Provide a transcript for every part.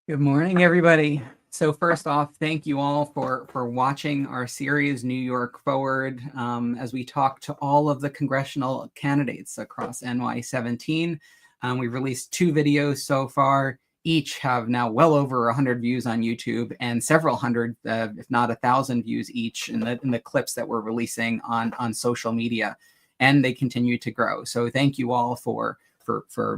Good morning, everybody. So first off, thank you all for watching our series, New York Forward, as we talk to all of the congressional candidates across NY-17. We've released 2 videos so far. Each have now well over 100 views on YouTube and several hundred, if not 1,000 views each in the clips that we're releasing on social media. And they continue to grow. So thank you all for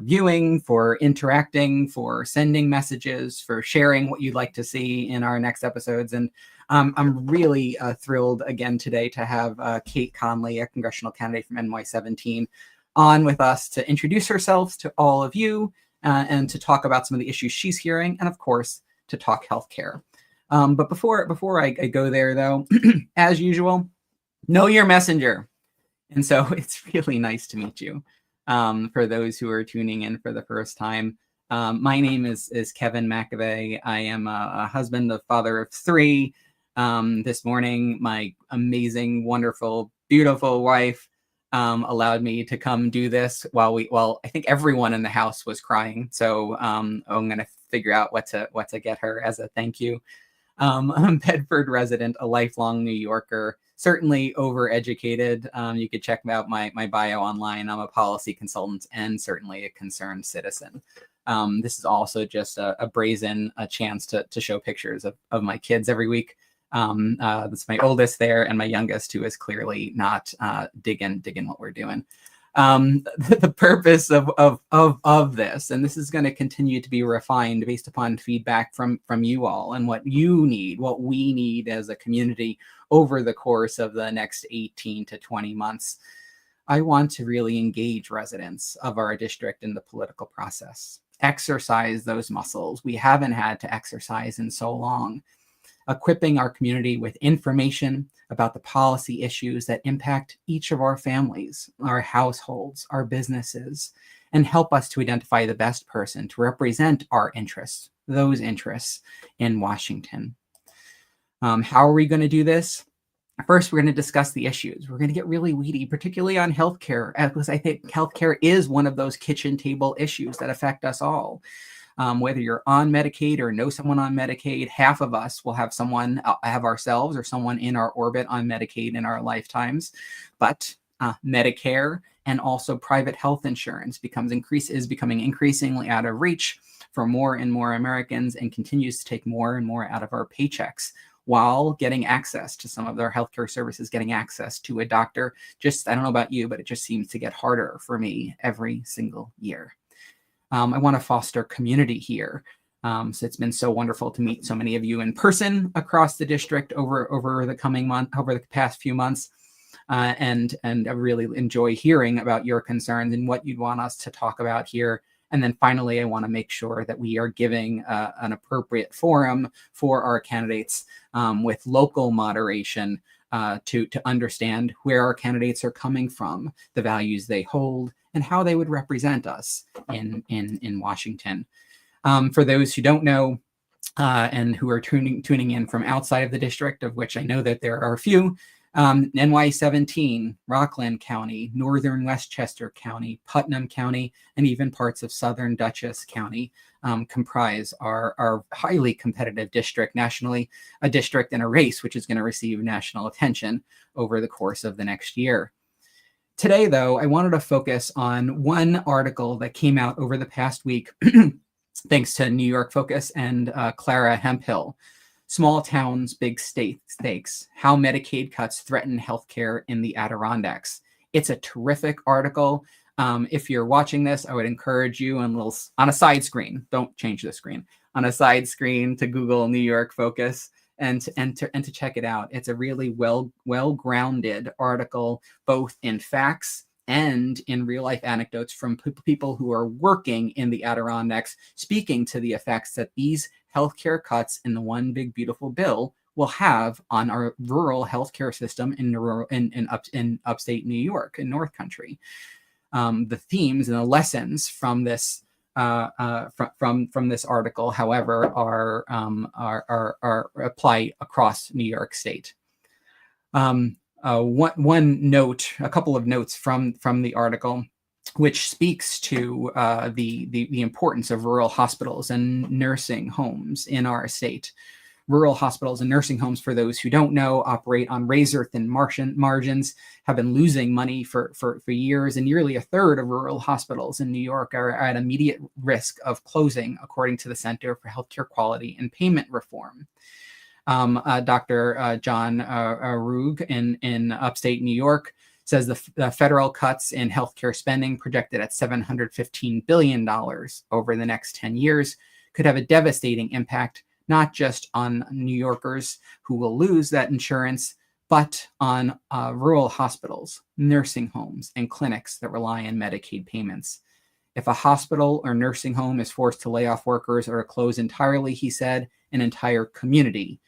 viewing, for interacting, for sending messages, for sharing what you'd like to see in our next episodes. And I'm really thrilled again today to have Cait Conley, a congressional candidate from NY-17, on with us to introduce herself to all of you and to talk about some of the issues she's hearing, and of course, to talk healthcare. But before I go there, though, as usual, know your messenger. And so it's really nice to meet you. For those who are tuning in for the first time, my name is Kevin McAvey. I am a husband, a father of 3. This morning, my amazing, wonderful, beautiful wife allowed me to come do this while I think everyone in the house was crying. So I'm going to figure out what to get her as a thank you. I'm a Bedford resident, a lifelong New Yorker, certainly overeducated. You could check out my bio online. I'm a policy consultant and certainly a concerned citizen. This is also just a brazen chance to show pictures of my kids every week. That's my oldest there, and my youngest, who is clearly not digging what we're doing. The purpose of this, and this is going to continue to be refined based upon feedback from you all and what you need, what we need as a community over the course of the next 18 to 20 months. I want to really engage residents of our district in the political process, exercise those muscles we haven't had to exercise in so long, equipping our community with information about the policy issues that impact each of our families, our households, our businesses, and help us to identify the best person to represent our interests, those interests in Washington. How are we going to do this? First, we're going to discuss the issues. We're going to get really weedy, particularly on healthcare, because I think healthcare is one of those kitchen table issues that affect us all. Whether you're on Medicaid or know someone on Medicaid, half of us will have ourselves or someone in our orbit on Medicaid in our lifetimes. But Medicare and also private health insurance is becoming increasingly out of reach for more and more Americans, and continues to take more and more out of our paychecks, while getting access to some of their healthcare services, getting access to a doctor. I don't know about you, but it just seems to get harder for me every single year. I want to foster community here. So it's been so wonderful to meet so many of you in person across the district over the past few months. And I really enjoy hearing about your concerns and what you'd want us to talk about here. And then finally, I want to make sure that we are giving an appropriate forum for our candidates with local moderation to understand where our candidates are coming from, the values they hold, and how they would represent us in Washington. For those who don't know and who are tuning in from outside of the district, of which I know that there are a few, NY-17, Rockland County, Northern Westchester County, Putnam County, and even parts of Southern Dutchess County comprise our highly competitive district nationally, a district in a race which is going to receive national attention over the course of the next year. Today, though, I wanted to focus on one article that came out over the past week, thanks to New York Focus and Clara Hemphill. Small Towns, Big Stakes, How Medicaid Cuts Threaten Healthcare in the Adirondacks. It's a terrific article. If you're watching this, I would encourage you on a side screen, don't change the screen, on a side screen to Google New York Focus and to check it out. It's a really well-grounded article, both in facts and in real-life anecdotes from people who are working in the Adirondacks, speaking to the effects that these healthcare cuts in the One Big Beautiful Bill will have on our rural healthcare system in upstate New York, in North Country. The themes and the lessons from this from this article, however, are apply across New York State. One note, a couple of notes from the article. which speaks to the importance of rural hospitals and nursing homes in our state. Rural hospitals and nursing homes, for those who don't know, operate on razor-thin margins, have been losing money for years, and nearly a third of rural hospitals in New York are at immediate risk of closing, according to the Center for Healthcare Quality and Payment Reform. Dr. John Rugg in upstate New York says the federal cuts in healthcare spending, projected at $715 billion over the next 10 years, could have a devastating impact, not just on New Yorkers who will lose that insurance, but on rural hospitals, nursing homes, and clinics that rely on Medicaid payments. If a hospital or nursing home is forced to lay off workers or to close entirely, he said, an entire community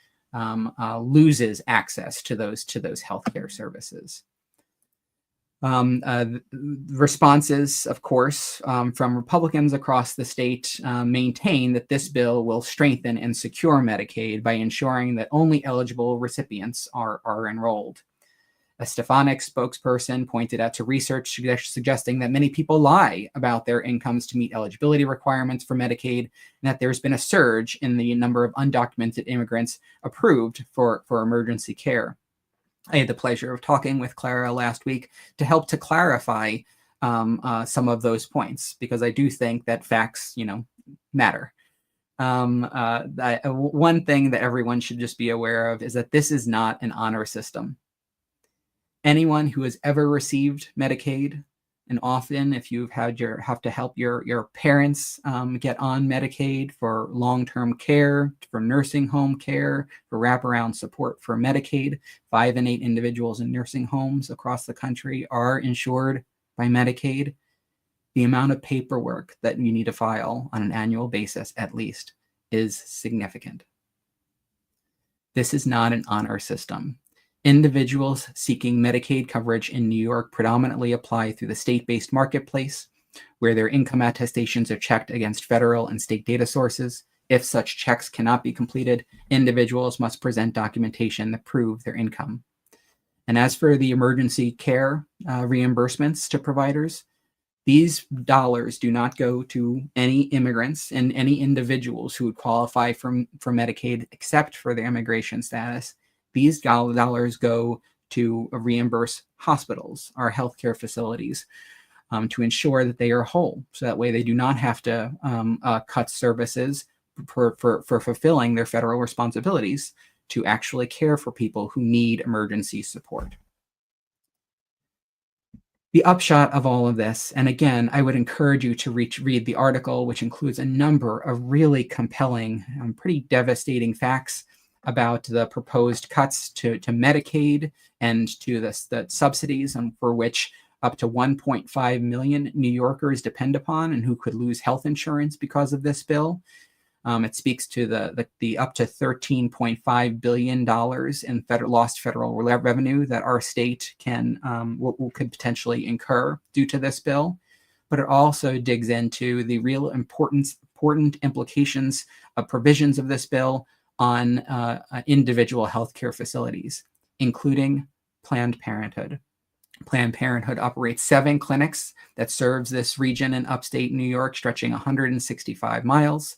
loses access to those healthcare services. Responses, of course, from Republicans across the state maintain that this bill will strengthen and secure Medicaid by ensuring that only eligible recipients are enrolled. A Stefanik spokesperson pointed out to research suggesting that many people lie about their incomes to meet eligibility requirements for Medicaid, and that there's been a surge in the number of undocumented immigrants approved for emergency care. I had the pleasure of talking with Clara last week to help to clarify some of those points, because I do think that facts, matter. One thing that everyone should just be aware of is that this is not an honor system. Anyone who has ever received Medicaid, and often if you've have to help your parents get on Medicaid for long-term care, for nursing home care, for wraparound support for Medicaid, 5 in 8 individuals in nursing homes across the country are insured by Medicaid. The amount of paperwork that you need to file on an annual basis, at least, is significant. This is not an honor system. Individuals seeking Medicaid coverage in New York predominantly apply through the state-based marketplace, where their income attestations are checked against federal and state data sources. If such checks cannot be completed, individuals must present documentation that prove their income. And as for the emergency care reimbursements to providers, these dollars do not go to any immigrants and any individuals who would qualify for Medicaid except for their immigration status. These dollars go to reimburse hospitals, our healthcare facilities, to ensure that they are whole. So that way they do not have to cut services for fulfilling their federal responsibilities to actually care for people who need emergency support. The upshot of all of this, and again, I would encourage you to read the article, which includes a number of really compelling, pretty devastating facts about the proposed cuts to Medicaid and to the subsidies, and for which up to 1.5 million New Yorkers depend upon and who could lose health insurance because of this bill. It speaks to the up to $13.5 billion in lost federal revenue that our state could potentially incur due to this bill. But it also digs into the real important implications of provisions of this bill on individual healthcare facilities, including Planned Parenthood. Planned Parenthood operates 7 clinics that serves this region in upstate New York, stretching 165 miles.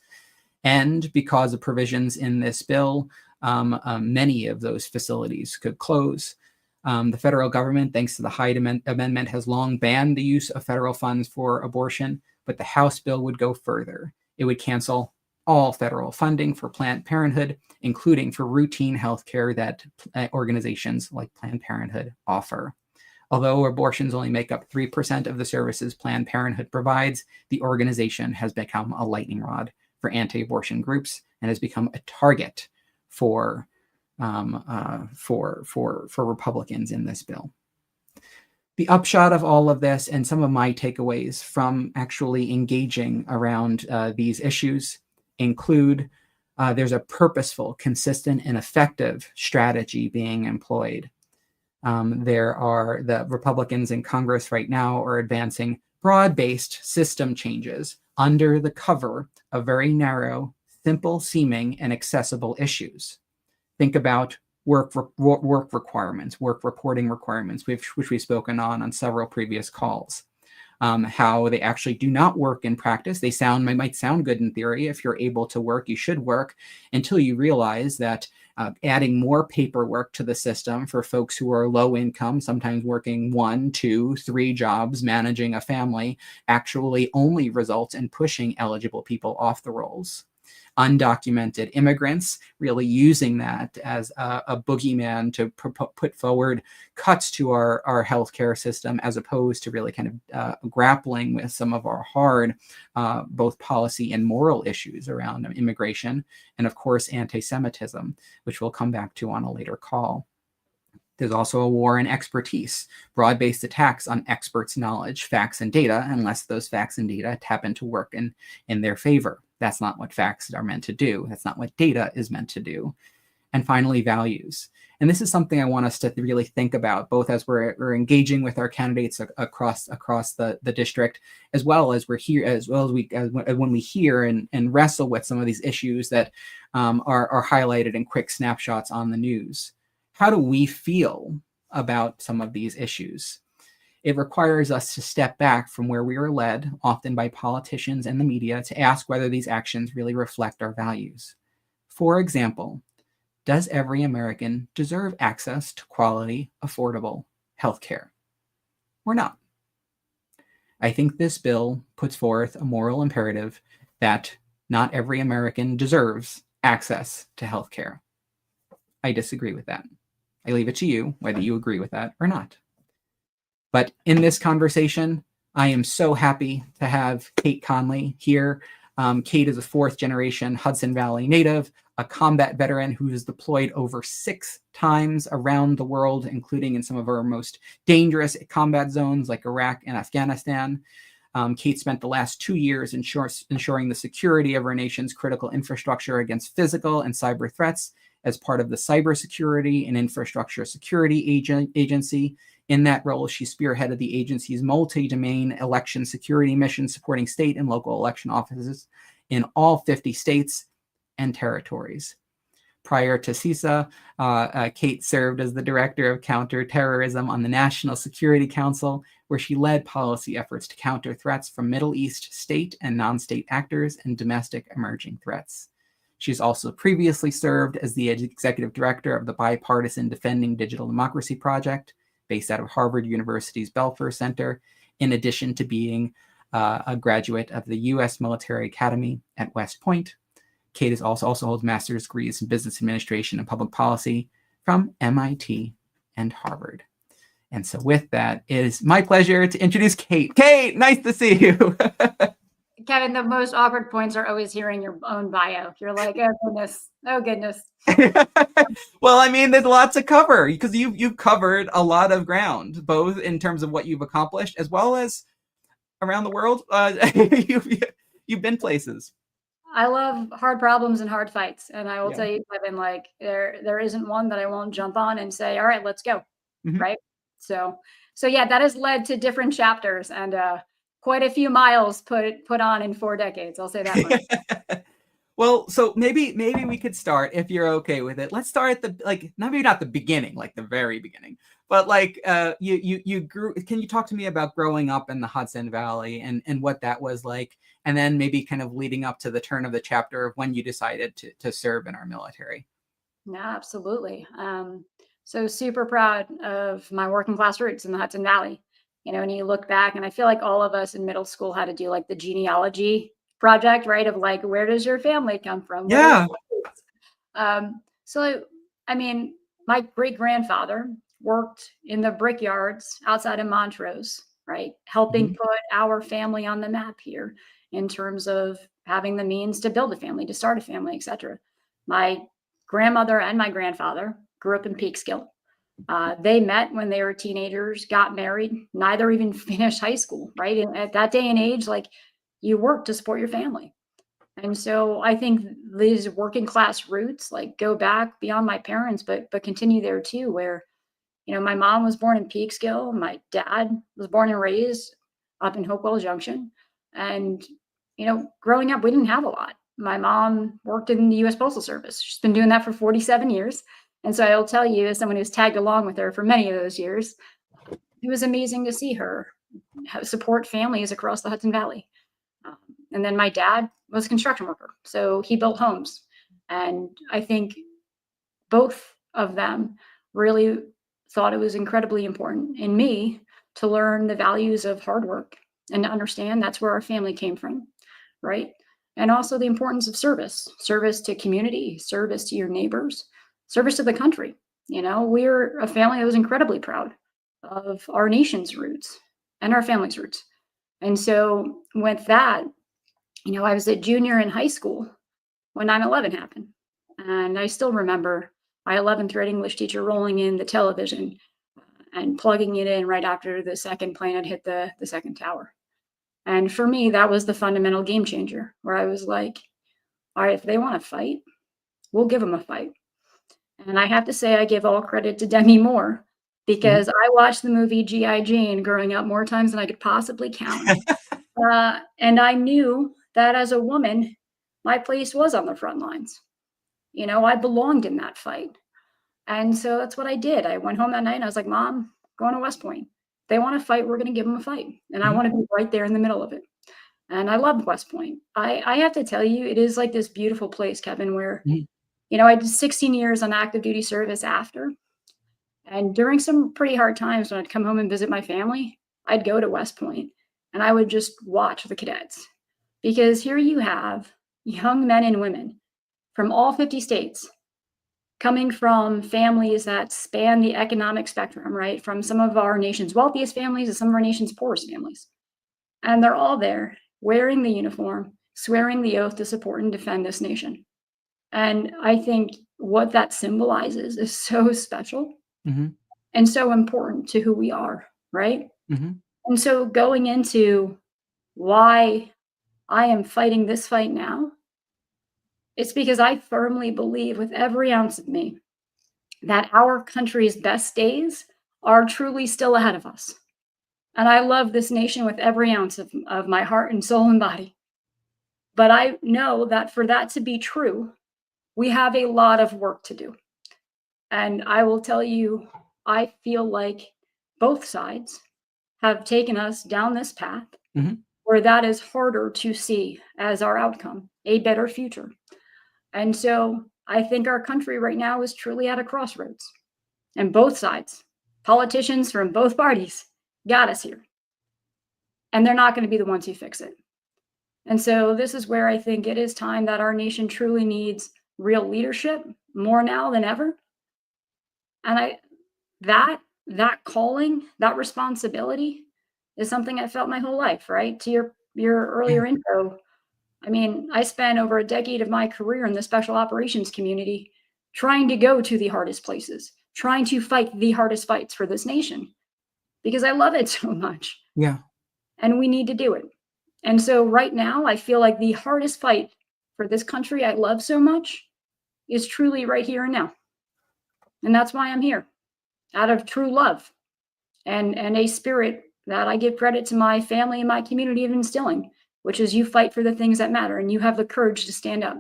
And because of provisions in this bill, many of those facilities could close. The federal government, thanks to the Hyde Amendment, has long banned the use of federal funds for abortion, but the House bill would go further. It would cancel all federal funding for Planned Parenthood, including for routine health care that organizations like Planned Parenthood offer. Although abortions only make up 3% of the services Planned Parenthood provides, the organization has become a lightning rod for anti-abortion groups and has become a target for Republicans in this bill. The upshot of all of this, and some of my takeaways from actually engaging around these issues, include there's a purposeful, consistent, and effective strategy being employed. The Republicans in Congress right now are advancing broad-based system changes under the cover of very narrow, simple-seeming, and accessible issues. Think about work requirements, work reporting requirements, which we've spoken on several previous calls. how they actually do not work in practice. They might sound good in theory. If you're able to work, you should work, until you realize that adding more paperwork to the system for folks who are low income, sometimes working 1, 2, 3 jobs, managing a family, actually only results in pushing eligible people off the rolls. Undocumented immigrants, really using that as a boogeyman to put forward cuts to our healthcare system, as opposed to really kind of grappling with some of our hard both policy and moral issues around immigration, and of course anti-Semitism, which we'll come back to on a later call. There's also a war in expertise, broad-based attacks on experts' knowledge, facts, and data, unless those facts and data happen to work in their favor. That's not what facts are meant to do. That's not what data is meant to do. And finally, values. And this is something I want us to really think about, both as we're engaging with our candidates across the district, as well as we're here, as well as when we hear and wrestle with some of these issues that are highlighted in quick snapshots on the news. How do we feel about some of these issues? It requires us to step back from where we are led, often by politicians and the media, to ask whether these actions really reflect our values. For example, does every American deserve access to quality, affordable healthcare? Or not? I think this bill puts forth a moral imperative that not every American deserves access to healthcare. I disagree with that. I leave it to you whether you agree with that or not. But in this conversation, I am so happy to have Cait Conley here. Cait is a 4th generation Hudson Valley native, a combat veteran who has deployed over 6 times around the world, including in some of our most dangerous combat zones like Iraq and Afghanistan. Cait spent the last 2 years ensuring the security of our nation's critical infrastructure against physical and cyber threats as part of the Cybersecurity and Infrastructure Security Agency. In that role, she spearheaded the agency's multi-domain election security mission, supporting state and local election offices in all 50 states and territories. Prior to CISA, Cait served as the Director of Counterterrorism on the National Security Council, where she led policy efforts to counter threats from Middle East state and non-state actors and domestic emerging threats. She's also previously served as the Executive Director of the bipartisan Defending Digital Democracy Project, based out of Harvard University's Bedford Center, in addition to being a graduate of the U.S. Military Academy at West Point. Cait is also holds master's degrees in business administration and public policy from MIT and Harvard. And so with that, it is my pleasure to introduce Cait. Cait, nice to see you. Kevin, the most awkward points are always hearing your own bio. You're like, oh goodness, oh goodness. Well, I mean, there's lots to cover because you've covered a lot of ground, both in terms of what you've accomplished as well as around the world. You've been places. I love hard problems and hard fights, and I will tell you, Kevin, like there isn't one that I won't jump on and say, all right, let's go, right? So yeah, that has led to different chapters and quite a few miles put on in 4 decades. I'll say that much. Well, so maybe we could start, if you're okay with it. Let's start at maybe not the beginning, like the very beginning, but like you grew. Can you talk to me about growing up in the Hudson Valley and what that was like, and then maybe kind of leading up to the turn of the chapter of when you decided to serve in our military? No, absolutely. So super proud of my working class roots in the Hudson Valley. You know, and you look back, and I feel like all of us in middle school had to do like the genealogy project, right? Of like, where does your family come from? Yeah. So, I mean, my great grandfather worked in the brickyards outside of Montrose, right? Helping put our family on the map here in terms of having the means to build a family, to start a family, etc. My grandmother and my grandfather grew up in Peekskill. They met when they were teenagers, got married, neither even finished high school, right? And at that day and age, like, you work to support your family. And so I think these working class roots like go back beyond my parents, but continue there too, where, you know, my mom was born in Peekskill. My dad was born and raised up in Hopewell Junction. And, you know, growing up, we didn't have a lot. My mom worked in the U.S. Postal Service. She's been doing that for 47 years. And so I'll tell you, as someone who's tagged along with her for many of those years, it was amazing to see her support families across the Hudson Valley. And then my dad was a construction worker, so he built homes. And I think both of them really thought it was incredibly important in me to learn the values of hard work and to understand that's where our family came from, right? And also the importance of service to community, service to your neighbors, service to the country. We're a family that was incredibly proud of our nation's roots and our family's roots. And so with that, I was a junior in high school when 9/11 happened. And I still remember my 11th grade English teacher rolling in the television and plugging it in right after the second plane had hit the second tower. And for me, that was the fundamental game changer, where I was like, all right, if they want to fight, we'll give them a fight. And I have to say, I give all credit to Demi Moore, because I watched the movie G.I. Jane growing up more times than I could possibly count. And I knew that as a woman, my place was on the front lines. I belonged in that fight. And so that's what I did. I went home that night and I was like, Mom, going to West Point. If they want to fight, we're going to give them a fight. And I want to be right there in the middle of it. And I loved West Point. I have to tell you, it is like this beautiful place, Kevin, where, I did 16 years on active duty service after. And during some pretty hard times when I'd come home and visit my family, I'd go to West Point and I would just watch the cadets. Because here you have young men and women from all 50 states coming from families that span the economic spectrum, right? From some of our nation's wealthiest families to some of our nation's poorest families. And they're all there wearing the uniform, swearing the oath to support and defend this nation. And I think what that symbolizes is so special and so important to who we are, right? And so going into why I am fighting this fight now, it's because I firmly believe with every ounce of me that our country's best days are truly still ahead of us. And I love this nation with every ounce of my heart and soul and body. But I know that for that to be true, we have a lot of work to do. And I will tell you, I feel like both sides have taken us down this path where that is harder to see as our outcome, a better future. And so I think our country right now is truly at a crossroads. And both sides, politicians from both parties, got us here. And they're not going to be the ones who fix it. And so this is where I think it is time that our nation truly needs real leadership, more now than ever. And that calling, that responsibility is something I felt my whole life, right? To your earlier intro, I mean, I spent over a decade of my career in the special operations community trying to go to the hardest places, trying to fight the hardest fights for this nation because I love it so much. Yeah. And we need to do it. And so right now, I feel like the hardest fight for this country I love so much is truly right here and now. And that's why I'm here, out of true love and a spirit that I give credit to my family and my community of instilling, which is you fight for the things that matter and you have the courage to stand up.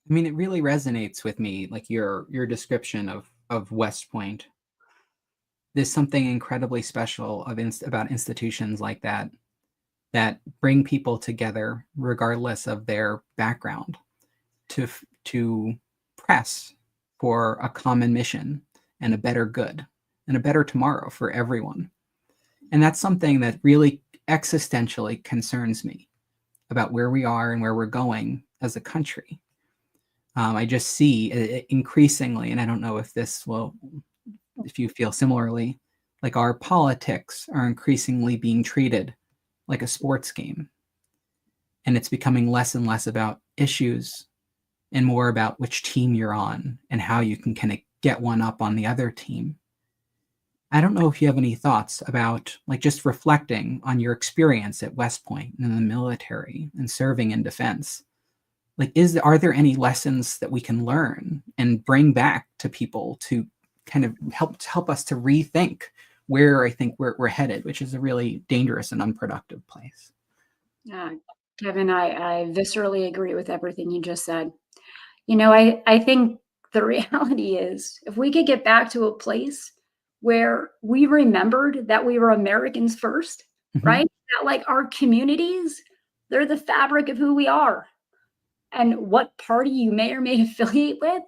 I mean, it really resonates with me, like your description of West Point. There's something incredibly special about institutions like that bring people together regardless of their background to press for a common mission and a better good and a better tomorrow for everyone. And that's something that really existentially concerns me about where we are and where we're going as a country. I just see increasingly, and I don't know if you feel similarly, like our politics are increasingly being treated like a sports game. And it's becoming less and less about issues and more about which team you're on and how you can kind of get one up on the other team. I don't know if you have any thoughts about like just reflecting on your experience at West Point and in the military and serving in defense. Like, are there any lessons that we can learn and bring back to people to kind of help us to rethink where I think we're headed, which is a really dangerous and unproductive place? Kevin, I viscerally agree with everything you just said. I think the reality is if we could get back to a place where we remembered that we were Americans first, right? That like our communities, they're the fabric of who we are. And what party you may or may affiliate with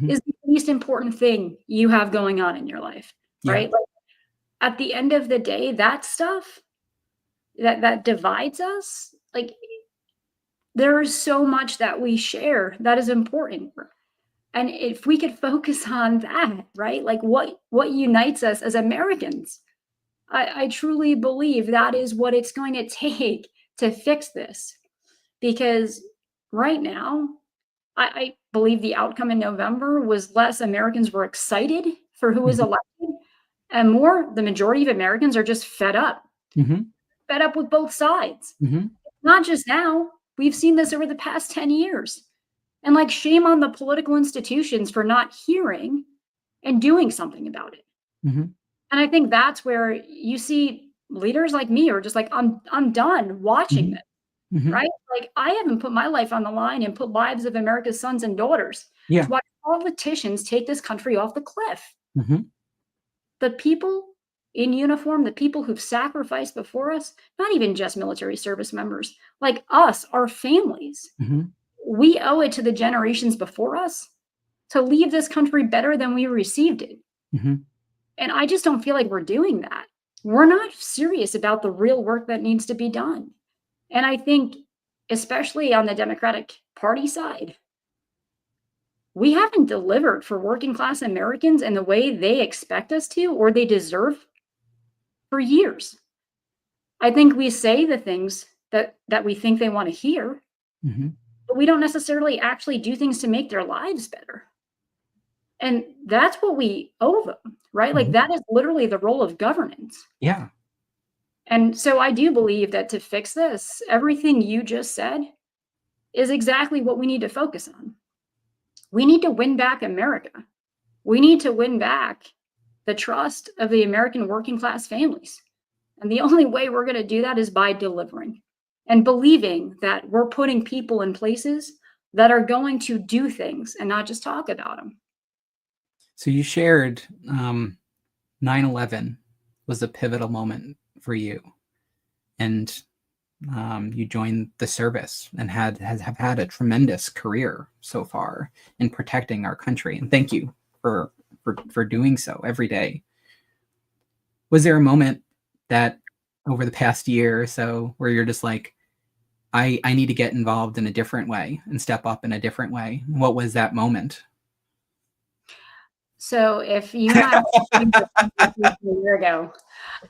is the least important thing you have going on in your life, right? Like, at the end of the day, that stuff that divides us, like there is so much that we share that is important. And if we could focus on that, right? Like what unites us as Americans, I truly believe that is what it's going to take to fix this. Because right now, I believe the outcome in November was less Americans were excited for who was elected, and more the majority of Americans are just fed up. Fed up with both sides. Not just now. We've seen this over the past 10 years. And like, shame on the political institutions for not hearing and doing something about it. And I think that's where you see leaders like me are just like, I'm done watching this, right? Like, I haven't put my life on the line and put lives of America's sons and daughters to watch politicians take this country off the cliff. The people in uniform, the people who've sacrificed before us, not even just military service members, like us, our families, we owe it to the generations before us to leave this country better than we received it. And I just don't feel like we're doing that. We're not serious about the real work that needs to be done. And I think, especially on the Democratic Party side, we haven't delivered for working class Americans in the way they expect us to or they deserve for years. I think we say the things that we think they want to hear, but we don't necessarily actually do things to make their lives better. And that's what we owe them, right? Like, that is literally the role of governance. And so I do believe that to fix this, everything you just said is exactly what we need to focus on. We need to win back America. We need to win back the trust of the American working class families. And the only way we're going to do that is by delivering and believing that we're putting people in places that are going to do things and not just talk about them. So you shared 9/11 was a pivotal moment for you, and you joined the service and have had a tremendous career so far in protecting our country. And thank you for doing so every day. Was there a moment that over the past year or so where you're just like, I need to get involved in a different way and step up in a different way? What was that moment? So if you have a year ago,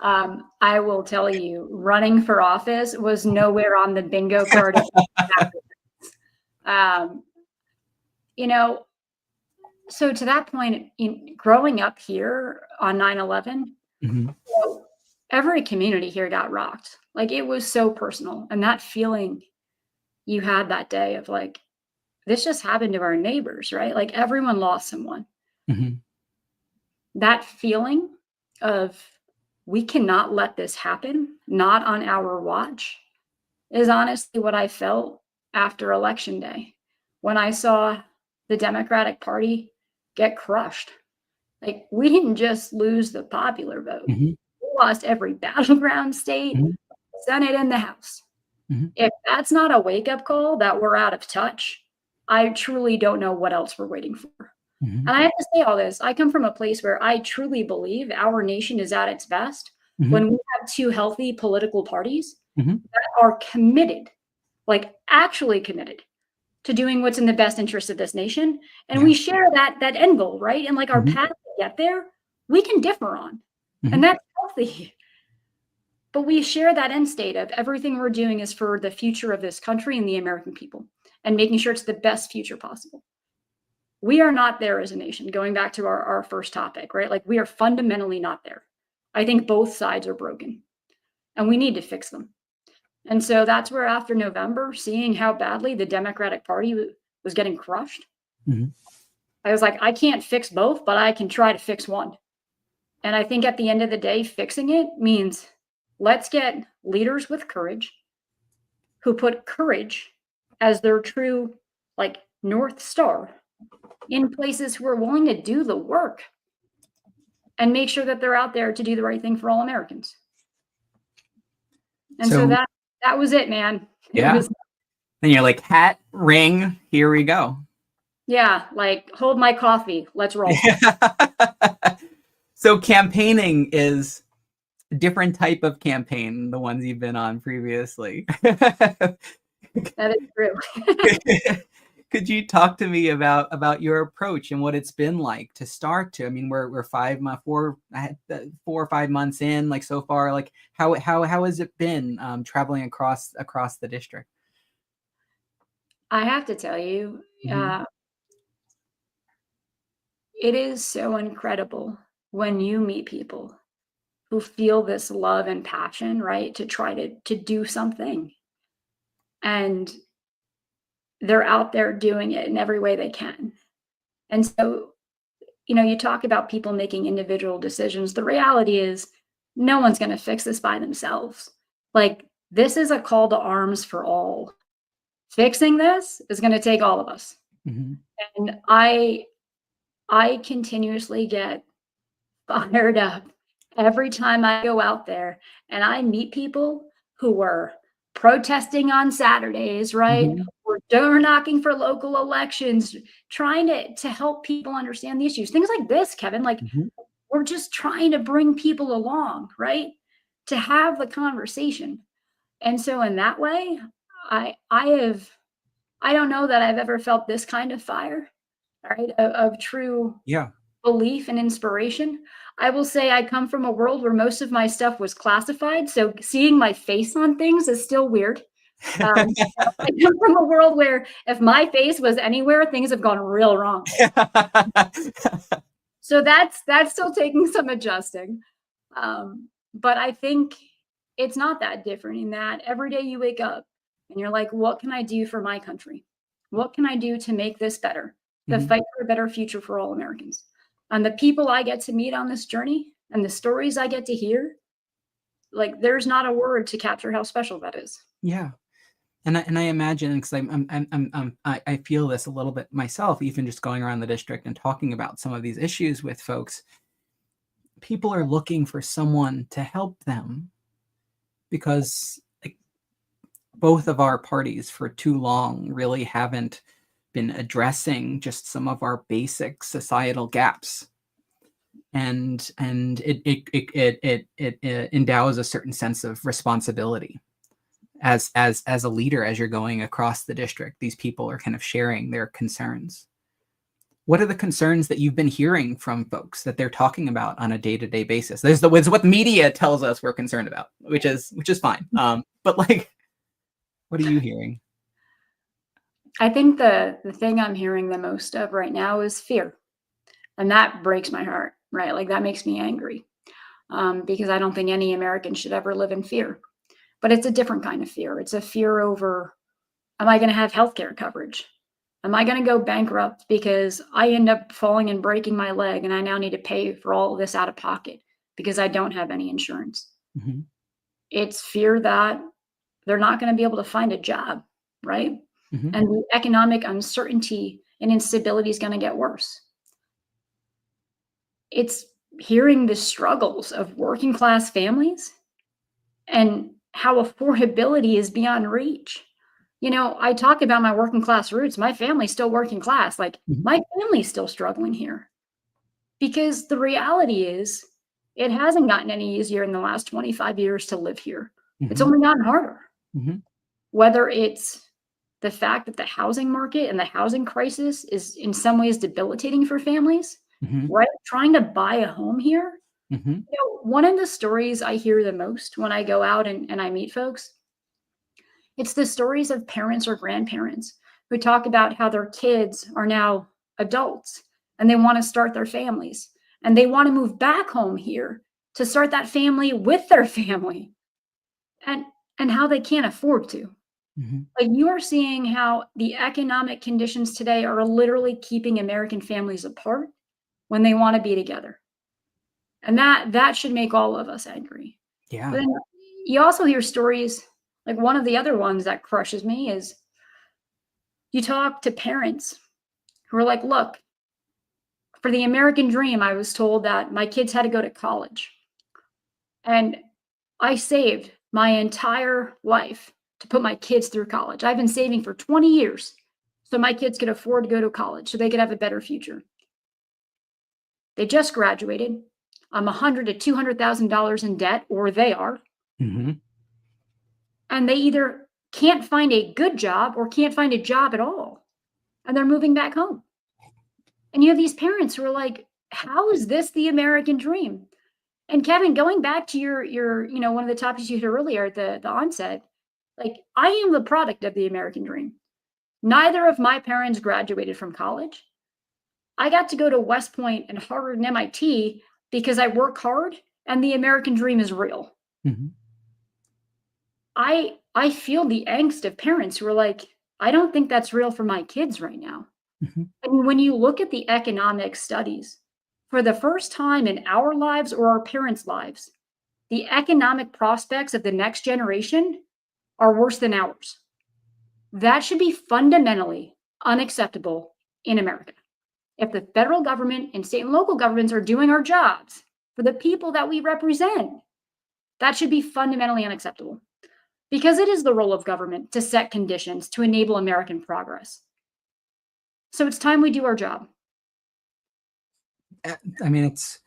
I will tell you, running for office was nowhere on the bingo card. You know, so to that point, growing up here on 9/11, every community here got rocked. Like, it was so personal. And that feeling you had that day of like, this just happened to our neighbors, right? Like, everyone lost someone. That feeling of, we cannot let this happen, not on our watch, is honestly what I felt after Election Day when I saw the Democratic Party get crushed. Like, we didn't just lose the popular vote. We lost every battleground state, Senate, and the House. If that's not a wake-up call that we're out of touch, I truly don't know what else we're waiting for. And I have to say all this. I come from a place where I truly believe our nation is at its best when we have two healthy political parties that are committed, like actually committed, to doing what's in the best interest of this nation. And we share that end goal, right? And like, our path to get there, we can differ on. And that's healthy. But we share that end state of everything we're doing is for the future of this country and the American people, and making sure it's the best future possible. We are not there as a nation, going back to our first topic, right? Like, we are fundamentally not there. I think both sides are broken, and we need to fix them. And so that's where, after November, seeing how badly the Democratic Party was getting crushed, I was like, I can't fix both, but I can try to fix one. And I think at the end of the day, fixing it means, let's get leaders with courage who put courage as their true, like, North Star in places who are willing to do the work. and make sure that they're out there to do the right thing for all Americans. And so So that was it, man. yeah. It was, then you're like, hat, ring, here we go. yeah, like hold my coffee, let's roll. So campaigning is a different type of campaign than the ones you've been on previously. That is true. Could you talk to me about your approach and what it's been like to start to? I mean, we're 4 or 5 months in, like so far. Like how has it been traveling across the district? I have to tell you, it is so incredible when you meet people who feel this love and passion, right, to try to do something, and they're out there doing it in every way they can. And so, you talk about people making individual decisions. The reality is no one's going to fix this by themselves. Like, this is a call to arms for all. Fixing this is going to take all of us. Mm-hmm. And I continuously get fired up every time I go out there and I meet people who were protesting on Saturdays, right? Mm-hmm. Or door knocking for local elections, trying to help people understand the issues. Things like this, Kevin, like Mm-hmm. we're just trying to bring people along, right? To have the conversation. And so in that way, I don't know that I've ever felt this kind of fire, right? Of true belief and inspiration. I will say I come from a world where most of my stuff was classified. So seeing my face on things is still weird. I come from a world where if my face was anywhere, things have gone real wrong. So that's still taking some adjusting. But I think it's not that different in that every day you wake up and you're like, what can I do for my country? What can I do to make this better? To fight for a better future for all Americans. And the people I get to meet on this journey and the stories I get to hear, like there's not a word to capture how special that is. Yeah. And I imagine, because I feel this a little bit myself, even just going around the district and talking about some of these issues with folks. People are looking for someone to help them because like, both of our parties for too long really haven't been addressing just some of our basic societal gaps, and it endows a certain sense of responsibility as a leader. As you're going across the district, these people are kind of sharing their concerns. What are the concerns that you've been hearing from folks that they're talking about on a day-to-day basis? It's what media tells us we're concerned about, which is fine. But like, what are you hearing? I think the thing I'm hearing the most of right now is fear. And that breaks my heart, right? Like that makes me angry because I don't think any American should ever live in fear. But it's a different kind of fear. It's a fear over, am I going to have healthcare coverage? Am I going to go bankrupt because I end up falling and breaking my leg and I now need to pay for all of this out of pocket because I don't have any insurance? Mm-hmm. It's fear that they're not going to be able to find a job, right? Mm-hmm. And the economic uncertainty and instability is going to get worse. It's hearing the struggles of working class families and how affordability is beyond reach. I talk about my working class roots. My family's still working class. Like my family's still struggling here because the reality is it hasn't gotten any easier in the last 25 years to live here. It's only gotten harder. Whether it's the fact that the housing market and the housing crisis is in some ways debilitating for families, right? Trying to buy a home here. One of the stories I hear the most when I go out and I meet folks, it's the stories of parents or grandparents who talk about how their kids are now adults and they want to start their families and they want to move back home here to start that family with their family and how they can't afford to. Like you are seeing how the economic conditions today are literally keeping American families apart when they want to be together. And that should make all of us angry. Yeah. But then you also hear stories, like one of the other ones that crushes me is you talk to parents who are like, look, For the American dream, I was told that my kids had to go to college. And I saved my entire life to put my kids through college. I've been saving for 20 years so my kids could afford to go to college so they could have a better future. They just graduated. I'm $100,000 to $200,000 in debt, or they are. Mm-hmm. And they either can't find a good job or can't find a job at all. And they're moving back home. And you have these parents who are like, how is this the American dream? And Kevin, going back to your one of the topics you had earlier at the onset, like, I am the product of the American dream. Neither of my parents graduated from college. I got to go to West Point and Harvard and MIT because I work hard and the American dream is real. Mm-hmm. I feel the angst of parents who are like, I don't think that's real for my kids right now. Mm-hmm. And when you look at the economic studies, for the first time in our lives or our parents' lives, the economic prospects of the next generation are worse than ours. That should be fundamentally unacceptable in America. If the federal government and state and local governments are doing our jobs for the people that we represent, that should be fundamentally unacceptable, because it is the role of government to set conditions to enable American progress. So it's time we do our job. I mean, it's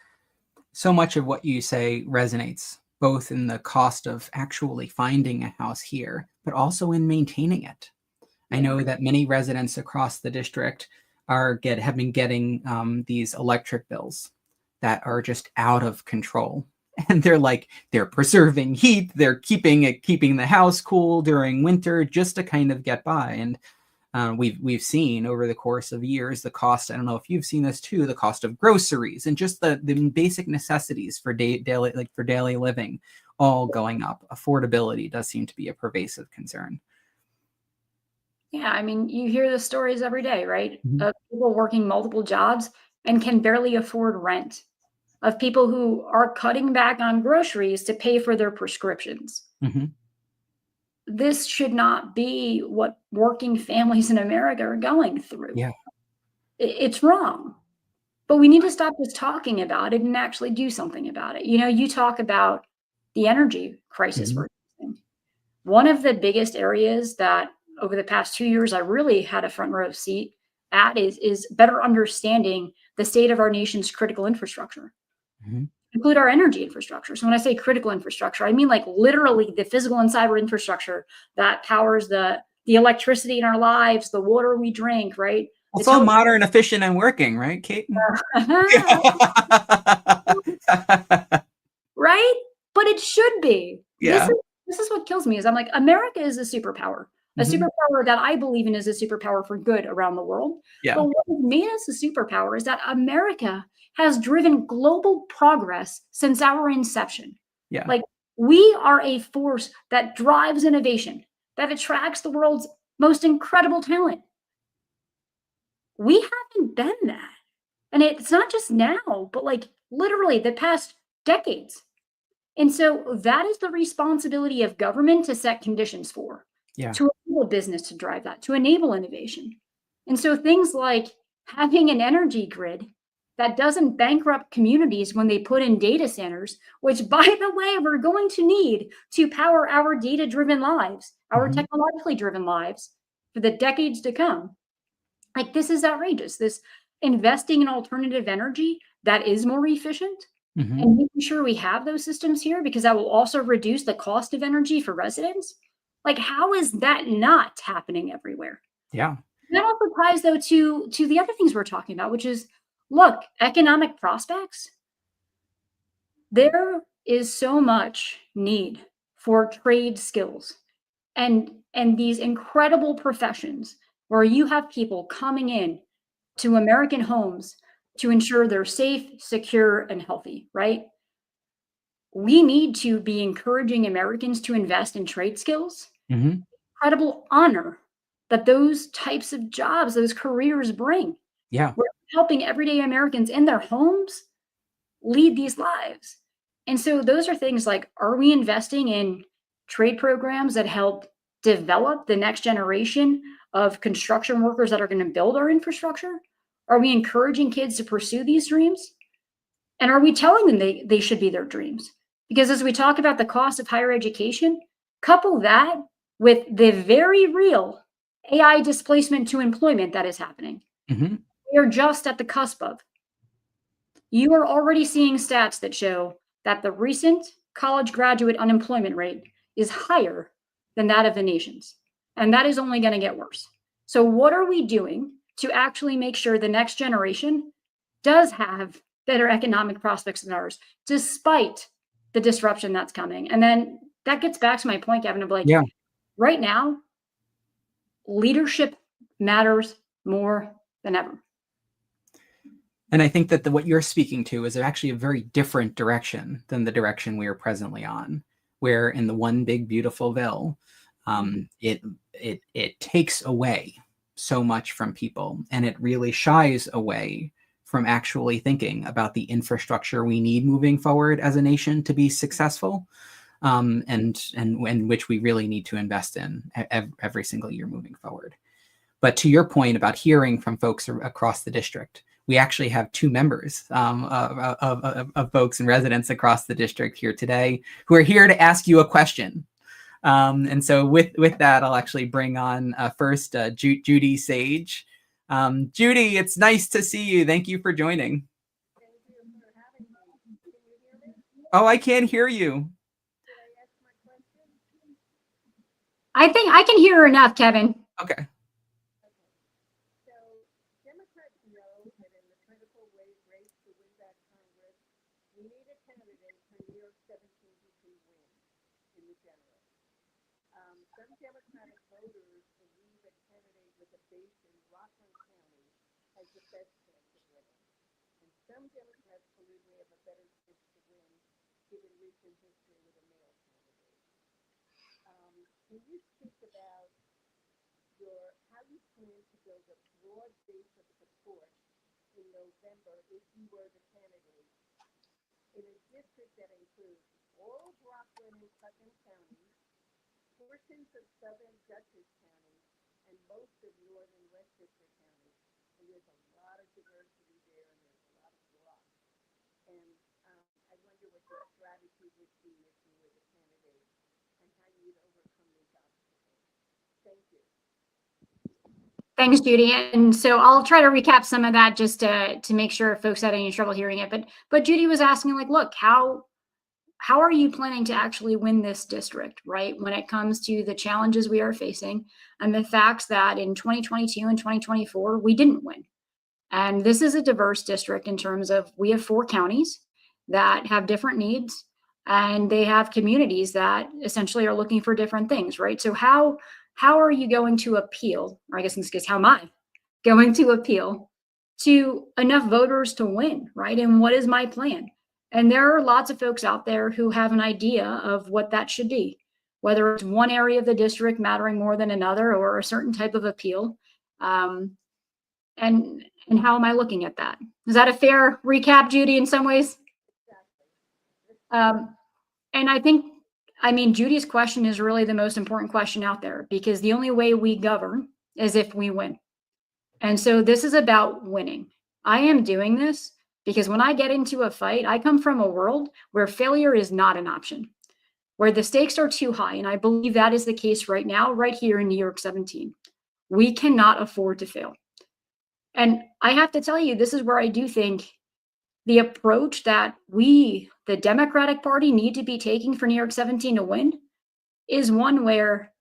so much of what you say resonates, both in the cost of actually finding a house here, but also in maintaining it. I know that many residents across the district have been getting these electric bills that are just out of control. And they're preserving heat, they're keeping the house cool during winter just to kind of get by. And we've seen over the course of years the cost. I don't know if you've seen this too, the cost of groceries and just the basic necessities for daily living all going up. Affordability does seem to be a pervasive concern. Yeah, I mean, you hear the stories every day, right? Mm-hmm. Of people working multiple jobs and can barely afford rent, of people who are cutting back on groceries to pay for their prescriptions. Mm-hmm. This should not be what working families in America are going through. Yeah. It's wrong. But we need to stop just talking about it and actually do something about it. You talk about the energy crisis. Mm-hmm. We're facing. One of the biggest areas that over the past 2 years I really had a front row seat at is better understanding the state of our nation's critical infrastructure. Mm-hmm. Include our energy infrastructure. So when I say critical infrastructure, I mean like literally the physical and cyber infrastructure that powers the electricity in our lives, the water we drink, right? Well, it's all modern, efficient, and working, right, Cait? Right? But it should be. Yeah. This is what kills me is I'm like, America is a superpower. A superpower that I believe in is a superpower for good around the world. Yeah. But what has made us a superpower is that America has driven global progress since our inception. Yeah. Like, we are a force that drives innovation, that attracts the world's most incredible talent. We haven't been that. And it's not just now, but like literally the past decades. And so that is the responsibility of government to set conditions for. Yeah. To enable business to drive that, to enable innovation. And so things like having an energy grid that doesn't bankrupt communities when they put in data centers, which, by the way, we're going to need to power our data-driven lives, our technologically driven lives for the decades to come. Like, this is outrageous. This investing in alternative energy that is more efficient and making sure we have those systems here, because that will also reduce the cost of energy for residents. Like, how is that not happening everywhere? Yeah. That also ties, though, to the other things we're talking about, which is, look, economic prospects. There is so much need for trade skills and these incredible professions where you have people coming in to American homes to ensure they're safe, secure, and healthy, right? We need to be encouraging Americans to invest in trade skills. Incredible honor that those types of jobs, those careers bring. Yeah. We're helping everyday Americans in their homes lead these lives. And so those are things like, are we investing in trade programs that help develop the next generation of construction workers that are going to build our infrastructure? Are we encouraging kids to pursue these dreams? And are we telling them they should be their dreams? Because as we talk about the cost of higher education, couple that with the very real AI displacement to employment that is happening. Mm-hmm. We are just at the cusp of. You are already seeing stats that show that the recent college graduate unemployment rate is higher than that of the nation's. And that is only going to get worse. So, what are we doing to actually make sure the next generation does have better economic prospects than ours, despite the disruption that's coming? And then that gets back to my point, Kevin, of like, Yeah. right now, leadership matters more than ever. And I think that what you're speaking to is actually a very different direction than the direction we are presently on, where in the one big beautiful bill, it takes away so much from people, and it really shies away from actually thinking about the infrastructure we need moving forward as a nation to be successful, and which we really need to invest in every single year moving forward. But to your point about hearing from folks across the district, we actually have two members of folks and residents across the district here today who are here to ask you a question. And so with that, I'll actually bring on first Judy Sage. Judy, it's nice to see you. Thank you for joining. Thank you for having me. Can you hear me? Oh, I can't hear you. Did I ask my question? I think I can hear her enough, Kevin. Okay. So Democrats know that in the critical race to win back Congress, we need a candidate for New York 17 who can win in the general. Some Democratic voters believe a candidate with a base in Rockland County has the best chance of winning. And some Democrats believe we have a better chance to win given recent history with a male candidate. Can you speak about how you plan to build a broad base of support in November if you were the candidate in a district that includes all of Rockland and Putnam counties, portions of southern Dutchess County, and most of northern Westchester County? And there's a lot of diversity there, and there's a lot of blocks. And I wonder what your strategy would be if you were the candidate and how you would overcome these obstacles. Thank you. Thanks, Judy. And so I'll try to recap some of that just to make sure folks had any trouble hearing it. But Judy was asking, like, look, how are you planning to actually win this district, right? When it comes to the challenges we are facing and the facts that in 2022 and 2024, we didn't win. And this is a diverse district in terms of we have 4 counties that have different needs, and they have communities that essentially are looking for different things, right? So how are you going to appeal, or I guess in this case, how am I going to appeal to enough voters to win, right? And what is my plan? And there are lots of folks out there who have an idea of what that should be, whether it's one area of the district mattering more than another or a certain type of appeal. And how am I looking at that? Is that a fair recap, Judy, in some ways? And I think, Judy's question is really the most important question out there, because the only way we govern is if we win. And so this is about winning. I am doing this because when I get into a fight, I come from a world where failure is not an option, where the stakes are too high. And I believe that is the case right now, right here in New York 17. We cannot afford to fail. And I have to tell you, this is where I do think the approach that we, the Democratic Party, need to be taking for New York 17 to win is one where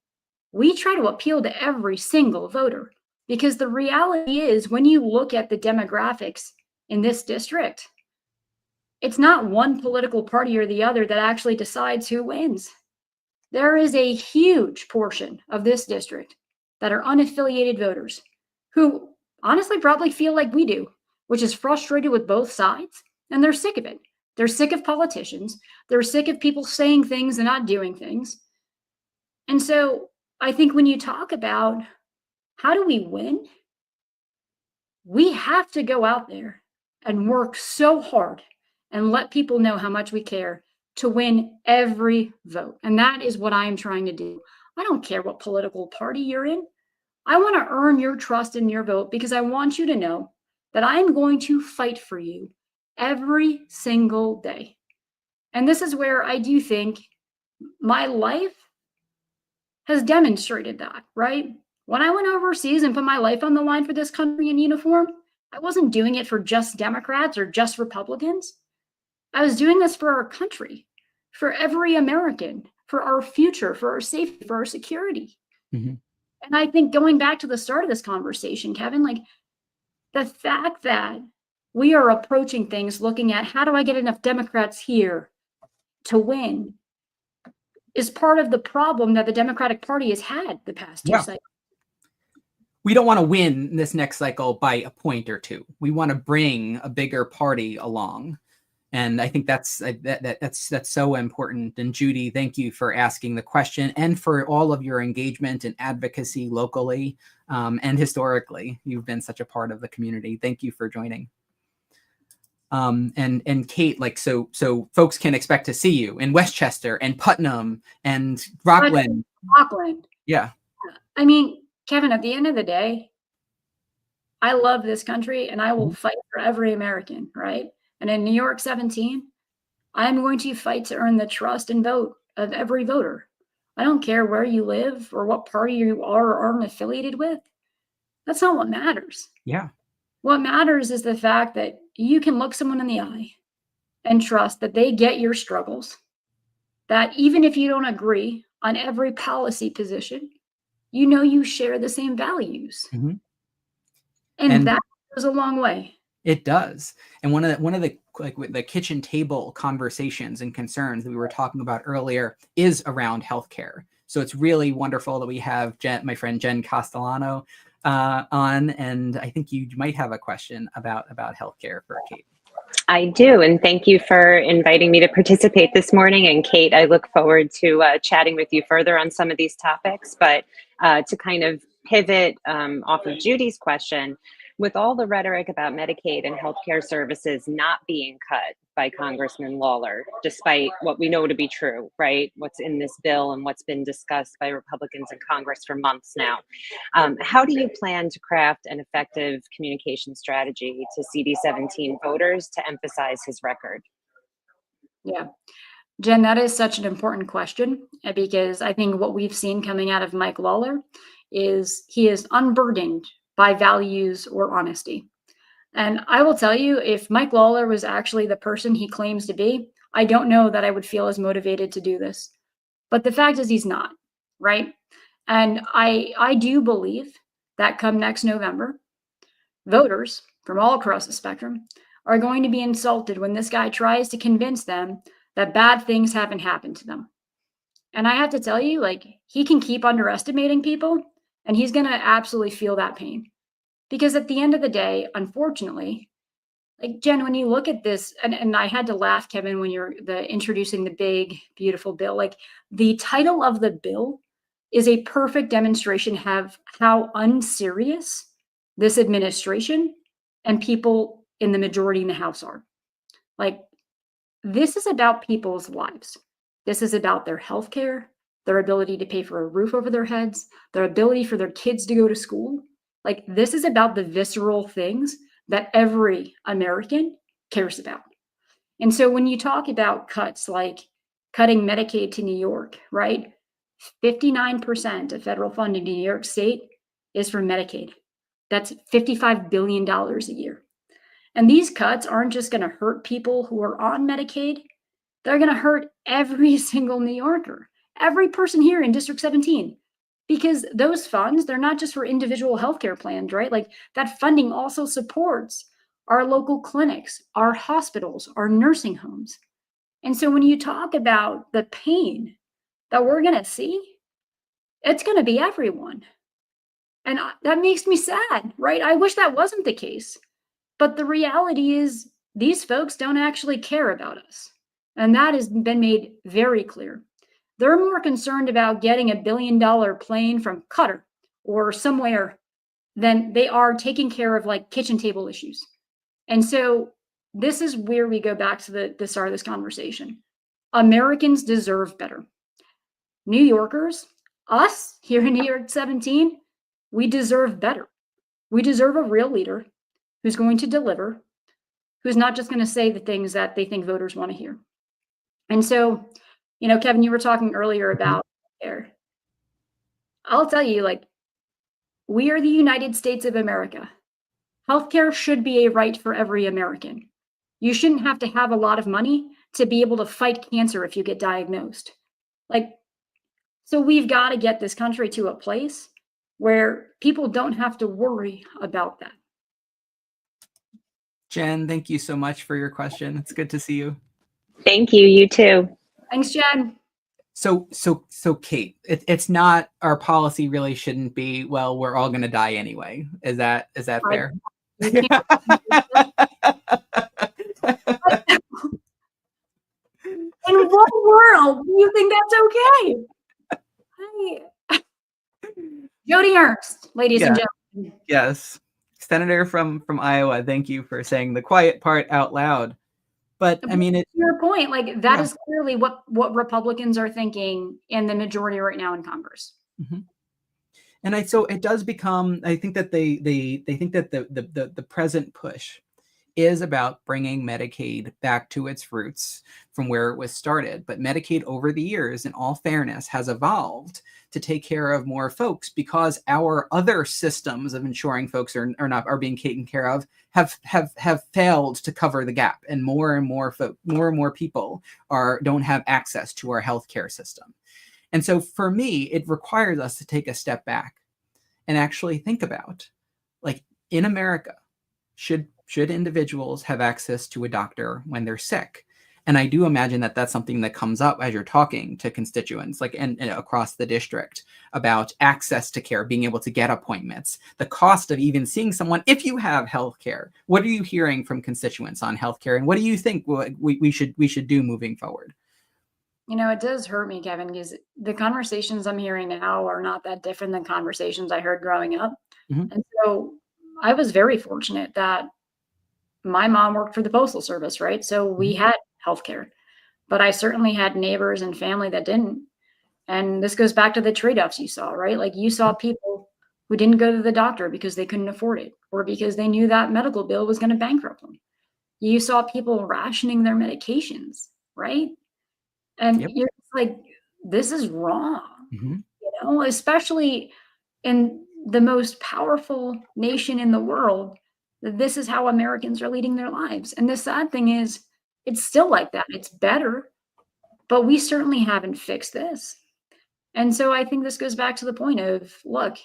we try to appeal to every single voter. Because the reality is, when you look at the demographics in this district, it's not one political party or the other that actually decides who wins. There is a huge portion of this district that are unaffiliated voters who honestly probably feel like we do, which is frustrated with both sides, and they're sick of it. They're sick of politicians. They're sick of people saying things and not doing things. And so I think when you talk about how do we win, we have to go out there and work so hard and let people know how much we care to win every vote. And that is what I am trying to do. I don't care what political party you're in. I want to earn your trust and your vote because I want you to know that I'm going to fight for you every single day. And this is where I do think my life has demonstrated that, right? When I went overseas and put my life on the line for this country in uniform, I wasn't doing it for just Democrats or just Republicans. I was doing this for our country, for every American, for our future, for our safety, for our security. Mm-hmm. And I think going back to the start of this conversation, Kevin, like the fact that we are approaching things looking at how do I get enough Democrats here to win is part of the problem that the Democratic Party has had the past two cycles. We don't want to win this next cycle by a point or two. We want to bring a bigger party along. And I think that's so important. And Judy, thank you for asking the question and for all of your engagement and advocacy locally and historically. You've been such a part of the community. Thank you for joining. And Cait, like, so folks can expect to see you in Westchester and Putnam and Rockland. Yeah. I mean, Kevin, at the end of the day, I love this country and I will fight for every American, right? And in New York 17, I'm going to fight to earn the trust and vote of every voter. I don't care where you live or what party you are or aren't affiliated with. That's not what matters. Yeah. What matters is the fact that you can look someone in the eye and trust that they get your struggles, that even if you don't agree on every policy position, you know you share the same values. Mm-hmm. And that goes a long way. It does. And one of the like the kitchen table conversations and concerns that we were talking about earlier is around healthcare. So it's really wonderful that we have my friend Jen Castellano on, and I think you might have a question about healthcare for Cait. I do, and thank you for inviting me to participate this morning. And Cait, I look forward to chatting with you further on some of these topics. But to kind of pivot off of Judy's question, with all the rhetoric about Medicaid and healthcare services not being cut by Congressman Lawler, despite what we know to be true, right? What's in this bill and what's been discussed by Republicans in Congress for months now. How do you plan to craft an effective communication strategy to CD17 voters to emphasize his record? Yeah. Jen, that is such an important question because I think what we've seen coming out of Mike Lawler is he is unburdened by values or honesty. And I will tell you, if Mike Lawler was actually the person he claims to be, I don't know that I would feel as motivated to do this. But the fact is he's not, right? And I do believe that come next November, voters from all across the spectrum are going to be insulted when this guy tries to convince them that bad things haven't happened to them. And I have to tell you, like, he can keep underestimating people and he's going to absolutely feel that pain. Because at the end of the day, unfortunately, like Jen, when you look at this, and I had to laugh, Kevin, when you're introducing the big, beautiful bill, like the title of the bill is a perfect demonstration of how unserious this administration and people in the majority in the House are. Like, this is about people's lives. This is about their health care, their ability to pay for a roof over their heads, their ability for their kids to go to school. Like, this is about the visceral things that every American cares about. And so when you talk about cuts like cutting Medicaid to New York, right? 59% of federal funding to New York State is for Medicaid. That's $55 billion a year. And these cuts aren't just going to hurt people who are on Medicaid. They're going to hurt every single New Yorker, every person here in District 17, because those funds, they're not just for individual healthcare plans, right? Like, that funding also supports our local clinics, our hospitals, our nursing homes. And so when you talk about the pain that we're going to see, it's going to be everyone. And that makes me sad, right? I wish that wasn't the case. But the reality is these folks don't actually care about us. And that has been made very clear. They're more concerned about getting $1 billion plane from Qatar or somewhere than they are taking care of like kitchen table issues. And so this is where we go back to the start of this conversation. Americans deserve better. New Yorkers, us here in New York 17, we deserve better. We deserve a real leader who's going to deliver, who's not just going to say the things that they think voters want to hear. And so, Kevin, you were talking earlier about healthcare. I'll tell you, we are the United States of America. Healthcare should be a right for every American. You shouldn't have to have a lot of money to be able to fight cancer if you get diagnosed. So we've got to get this country to a place where people don't have to worry about that. Jen, thank you so much for your question. It's good to see you. Thank you. You too. Thanks, Jen. So Cait, it's not, our policy really shouldn't be, well, we're all going to die anyway. Is that fair? In what world do you think that's okay? Jody Ernst, ladies and gentlemen. Yes. Senator from Iowa, thank you for saying the quiet part out loud. But I mean, to your point, that is clearly what Republicans are thinking in the majority right now in Congress. Mm-hmm. And so it does become, I think that they think that the present push is about bringing Medicaid back to its roots from where it was started. But Medicaid over the years, in all fairness, has evolved to take care of more folks because our other systems of ensuring folks are being taken care of have failed to cover the gap, and more people don't have access to our healthcare system. And so for me, it requires us to take a step back and actually think about, in America, should individuals have access to a doctor when they're sick? And I do imagine that that's something that comes up as you're talking to constituents, and across the district, about access to care, being able to get appointments, the cost of even seeing someone if you have health care. What are you hearing from constituents on healthcare, and what do you think we should do moving forward? It does hurt me, Kevin, because the conversations I'm hearing now are not that different than conversations I heard growing up. Mm-hmm. And so I was very fortunate that my mom worked for the Postal Service, right? So we had healthcare, but I certainly had neighbors and family that didn't. And this goes back to the trade-offs you saw, right? You saw people who didn't go to the doctor because they couldn't afford it, or because they knew that medical bill was going to bankrupt them. You saw people rationing their medications, right? And you're just this is wrong, especially in the most powerful nation in the world. This is how Americans are leading their lives. And the sad thing is, it's still like that. It's better, but we certainly haven't fixed this. And so I think this goes back to the point of, look,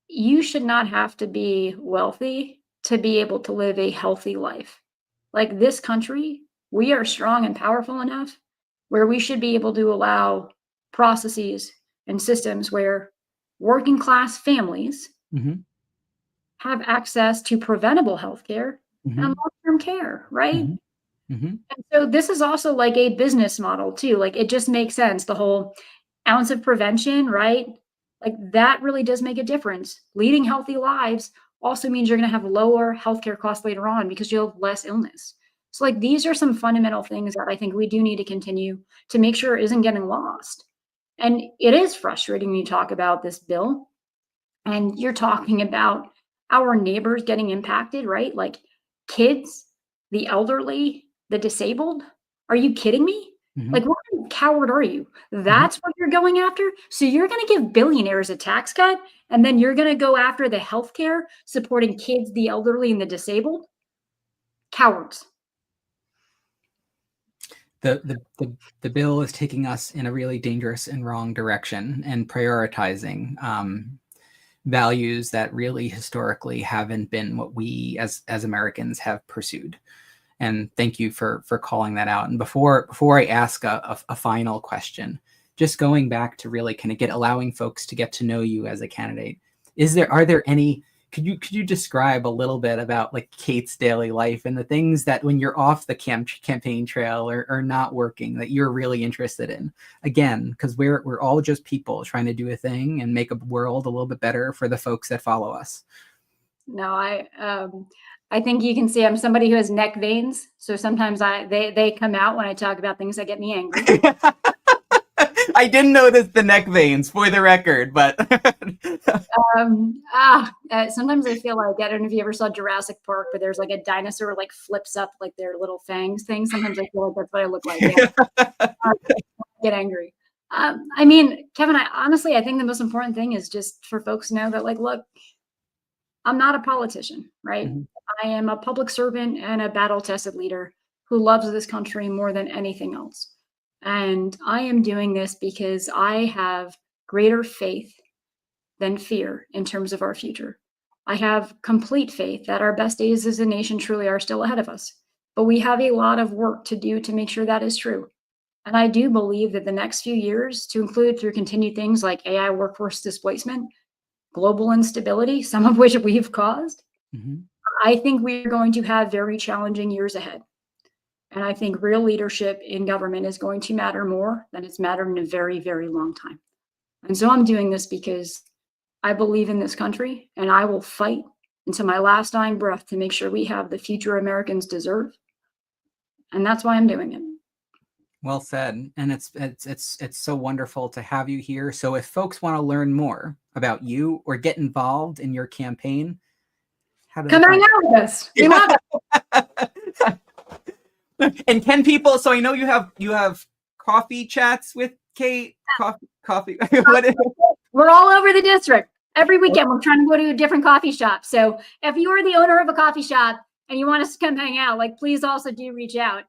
you should not have to be wealthy to be able to live a healthy life. This country, we are strong and powerful enough where we should be able to allow processes and systems where working class families have access to preventable health care and long-term care, right? And so this is also a business model too. It just makes sense. The whole ounce of prevention, right? That really does make a difference. Leading healthy lives also means you're going to have lower healthcare costs later on because you'll have less illness. So these are some fundamental things that I think we do need to continue to make sure it isn't getting lost. And it is frustrating when you talk about this bill and you're talking about our neighbors getting impacted, right? Kids, the elderly, the disabled. Are you kidding me? What kind of coward are you? That's what you're going after? So you're going to give billionaires a tax cut, and then you're going to go after the healthcare supporting kids, the elderly, and the disabled? Cowards. The bill is taking us in a really dangerous and wrong direction, and prioritizing values that really historically haven't been what we as Americans have pursued. And thank you for calling that out. And before I ask a final question, just going back to really kind of allowing folks to get to know you as a candidate, are there any, could you describe a little bit about Cait's daily life and the things that when you're off the campaign trail or not working that you're really interested in? Again, because we're all just people trying to do a thing and make a world a little bit better for the folks that follow us. No, I think you can see I'm somebody who has neck veins. So sometimes they come out when I talk about things that get me angry. I didn't notice the neck veins for the record, but sometimes I feel like, I don't know if you ever saw Jurassic Park, but there's like a dinosaur like flips up like their little fangs thing. Sometimes I feel like that's what I look like. Yeah. Get angry. I mean, Kevin, I think the most important thing is just for folks to know that, like, look, I'm not a politician, right? I am a public servant and a battle-tested leader who loves this country more than anything else. And I am doing this because I have greater faith than fear in terms of our future. I have complete faith that our best days as a nation truly are still ahead of us. But we have a lot of work to do to make sure that is true. And I do believe that the next few years, to include through continued things like AI workforce displacement, global instability, some of which we've caused, I think we're going to have very challenging years ahead. And I think real leadership in government is going to matter more than it's mattered in a very, very long time. And so I'm doing this because I believe in this country, and I will fight until my last dying breath to make sure we have the future Americans deserve. And that's why I'm doing it. Well said. And it's so wonderful to have you here. So if folks want to learn more about you or get involved in your campaign, how do they come hang out with us? We love it. And can people? So I know you have coffee chats with Cait. Coffee. What is it? We're all over the district. Every weekend, we're trying to go to a different coffee shop. So if you are the owner of a coffee shop and you want us to come hang out, like, please also do reach out.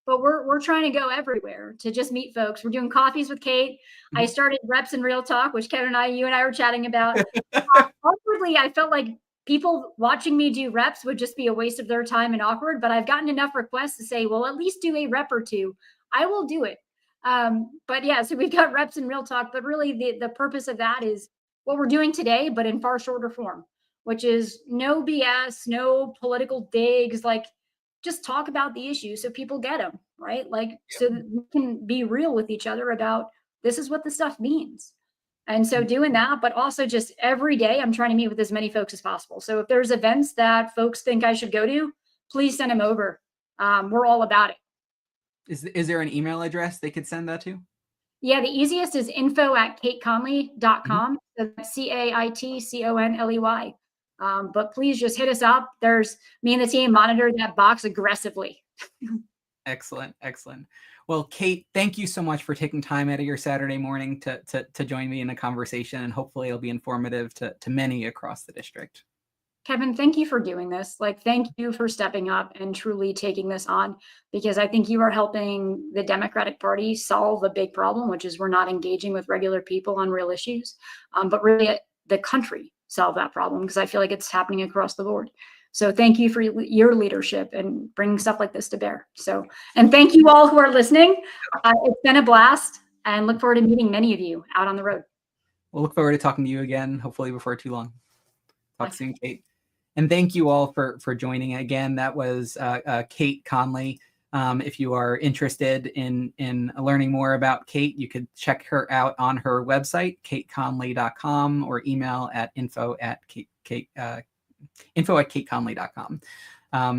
But we're trying to go everywhere to just meet folks. We're doing coffees with Cait. I started Reps and Real Talk, which Kevin and you and I were chatting about. Awkwardly, I felt like people watching me do reps would just be a waste of their time and awkward. But I've gotten enough requests to say, well, at least do a rep or two. I will do it. But yeah, so we've got Reps and Real Talk. But really, the purpose of that is what we're doing today, but in far shorter form, which is no BS, no political digs, like, just talk about the issues so people get them, right? Like, so that we can be real with each other about this is what the stuff means. And so doing that, but also just every day, I'm trying to meet with as many folks as possible. So if there's events that folks think I should go to, please send them over. We're all about it. Is there an email address they could send that to? Yeah, the easiest is info@caitconley.com. So that's CAITCONLEY. But please just hit us up. There's me and the team monitor that box aggressively. Excellent. Well, Cait, thank you so much for taking time out of your Saturday morning to join me in a conversation, and hopefully it'll be informative to many across the district. Kevin, thank you for doing this. Like, thank you for stepping up and truly taking this on, because I think you are helping the Democratic Party solve a big problem, which is we're not engaging with regular people on real issues, but really the country solve that problem, because I feel like it's happening across the board. So thank you for your leadership and bringing stuff like this to bear. So, and thank you all who are listening. It's been a blast, and look forward to meeting many of you out on the road. We'll look forward to talking to you again, hopefully before too long. Talk soon, Cait. And thank you all for joining again. That was Cait Conley. If you are interested in learning more about Cait, you could check her out on her website, caitconley.com, or email at info@caitconley.com.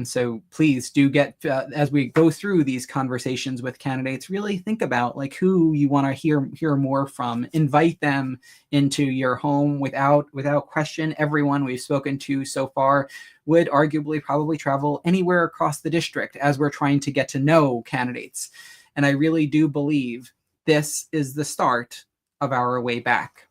So please do get, as we go through these conversations with candidates, really think about like who you want to hear more from. Invite them into your home without question. Everyone we've spoken to so far would arguably probably travel anywhere across the district as we're trying to get to know candidates. And I really do believe this is the start of our way back.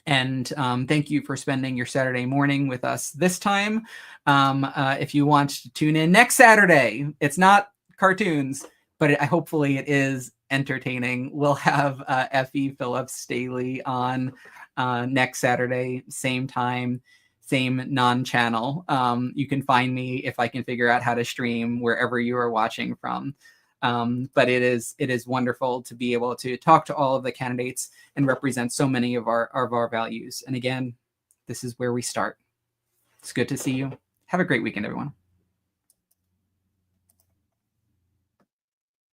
And thank you for spending your Saturday morning with us this time. If you want to tune in next Saturday, it's not cartoons, but hopefully it is entertaining. We'll have Effie Phillips Staley on next Saturday, same time, same non-channel. You can find me if I can figure out how to stream wherever you are watching from. But it is wonderful to be able to talk to all of the candidates and represent so many of our values. And again, this is where we start. It's good to see you. Have a great weekend, everyone.